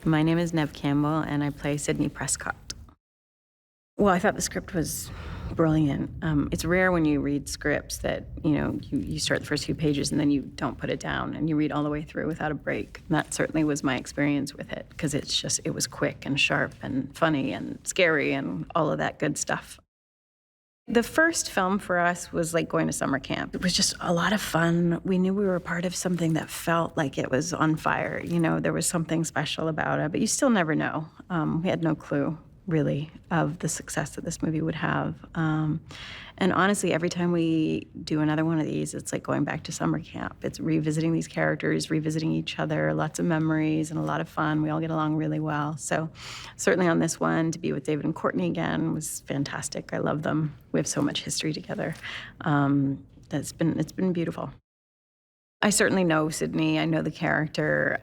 My name is Neve Campbell, and I play Sydney Prescott. Well, I thought the script was brilliant. It's rare when you read scripts that, you start the first few pages and then you don't put it down and you read all the way through without a break. And that certainly was my experience with it, because it was quick and sharp and funny and scary and all of that good stuff. The first film for us was like going to summer camp. It was just a lot of fun. We knew we were part of something that felt like it was on fire. There was something special about it, but you still never know. We had no clue, really, of the success that this movie would have. And honestly, every time we do another one of these, it's like going back to summer camp. It's revisiting these characters, revisiting each other, lots of memories and a lot of fun. We all get along really well. So certainly on this one, to be with David and Courteney again was fantastic. I love them. We have so much history together. It's been beautiful. I certainly know Sydney. I know the character.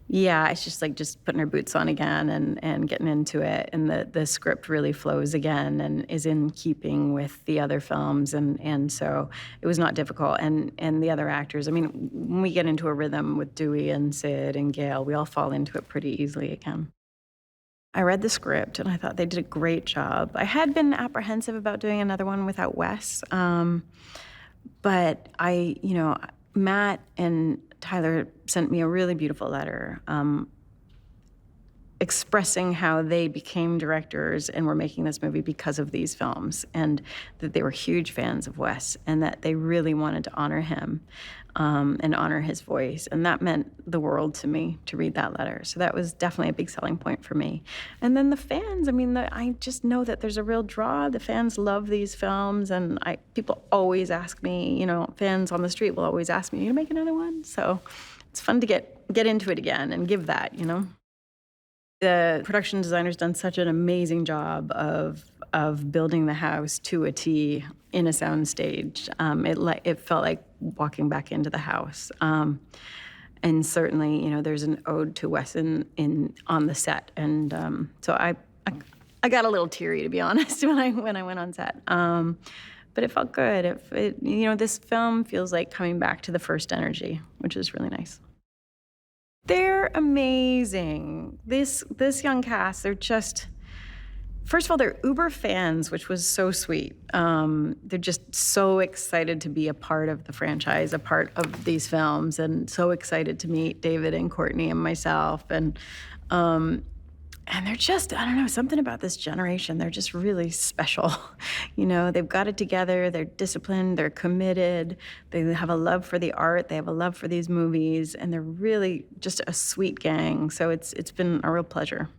Yeah, it's just putting her boots on again and getting into it. And the script really flows again and is in keeping with the other films. And so it was not difficult. And the other actors, when we get into a rhythm with Dewey and Sid and Gail, we all fall into it pretty easily again. I read the script and I thought they did a great job. I had been apprehensive about doing another one without Wes. But Matt and Tyler sent me a really beautiful letter expressing how they became directors and were making this movie because of these films, and that they were huge fans of Wes and that they really wanted to honor him and honor his voice. And that meant the world to me to read that letter. So that was definitely a big selling point for me. And then the fans, I just know that there's a real draw. The fans love these films, and people always ask me, fans on the street will always ask me, you gonna make another one? So it's fun to get into it again and give that, The production designer's done such an amazing job of building the house to a T in a sound stage. It felt like walking back into the house. And certainly, there's an ode to Wes on the set. And so I got a little teary, to be honest, when I went on set. But it felt good. This film feels like coming back to the first energy, which is really nice. They're amazing. This young cast, they're just, first of all, they're uber fans, which was so sweet. They're just so excited to be a part of the franchise, a part of these films, and so excited to meet David and Courteney and myself. And they're just, I don't know, something about this generation. They're just really special. They've got it together. They're disciplined. They're committed. They have a love for the art. They have a love for these movies. And they're really just a sweet gang. So it's been a real pleasure.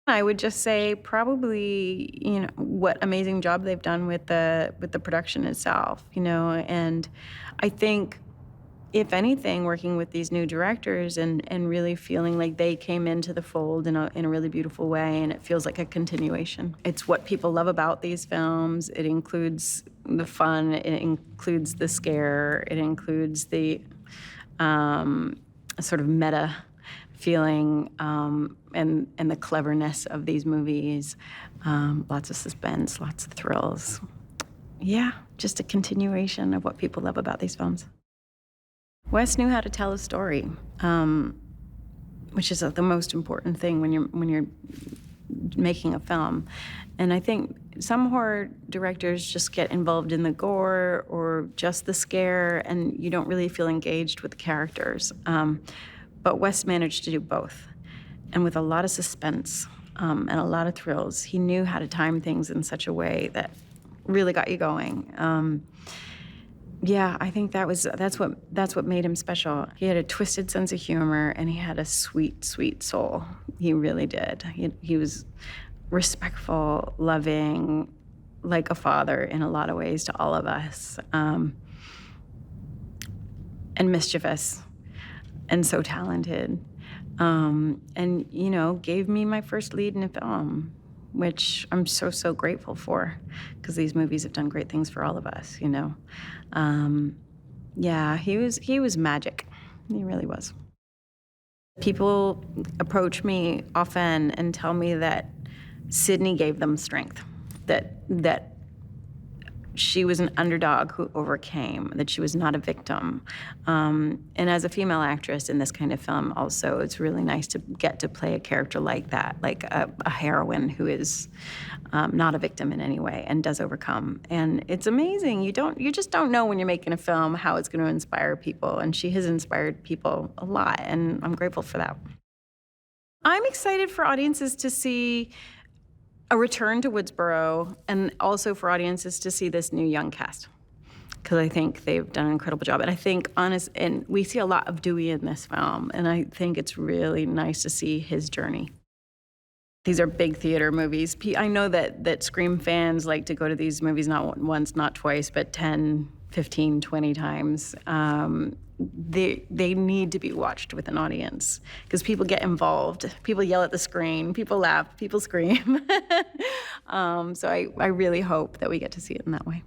I would just say probably, what amazing job they've done with the production itself, and I think, if anything, working with these new directors and really feeling like they came into the fold in a really beautiful way, and it feels like a continuation. It's what people love about these films. It includes the fun, it includes the scare, it includes the sort of meta feeling and the cleverness of these movies. Lots of suspense, lots of thrills. Yeah, just a continuation of what people love about these films. Wes knew how to tell a story, which is the most important thing when you're making a film. And I think some horror directors just get involved in the gore or just the scare, and you don't really feel engaged with the characters. But Wes managed to do both, and with a lot of suspense and a lot of thrills. He knew how to time things in such a way that really got you going. Yeah, I think that's what made him special. He had a twisted sense of humor, and he had a sweet, sweet soul. He really did. He was respectful, loving, like a father in a lot of ways to all of us, and mischievous, and so talented. And gave me my first lead in a film, which I'm so grateful for, because these movies have done great things for all of us, Yeah, he was magic. He really was. People approach me often and tell me that Sydney gave them strength, that she was an underdog who overcame, that she was not a victim. And as a female actress in this kind of film also, it's really nice to get to play a character like that, like a heroine who is not a victim in any way and does overcome. And it's amazing. You just don't know when you're making a film how it's going to inspire people, and she has inspired people a lot, and I'm grateful for that. I'm excited for audiences to see a return to Woodsboro, and also for audiences to see this new young cast, because I think they've done an incredible job. And I think, and we see a lot of Dewey in this film, and I think it's really nice to see his journey. These are big theater movies. I know that Scream fans like to go to these movies not once, not twice, but 10, 15, 20 times. They need to be watched with an audience, because people get involved. People yell at the screen, people laugh, people scream. So I really hope that we get to see it in that way.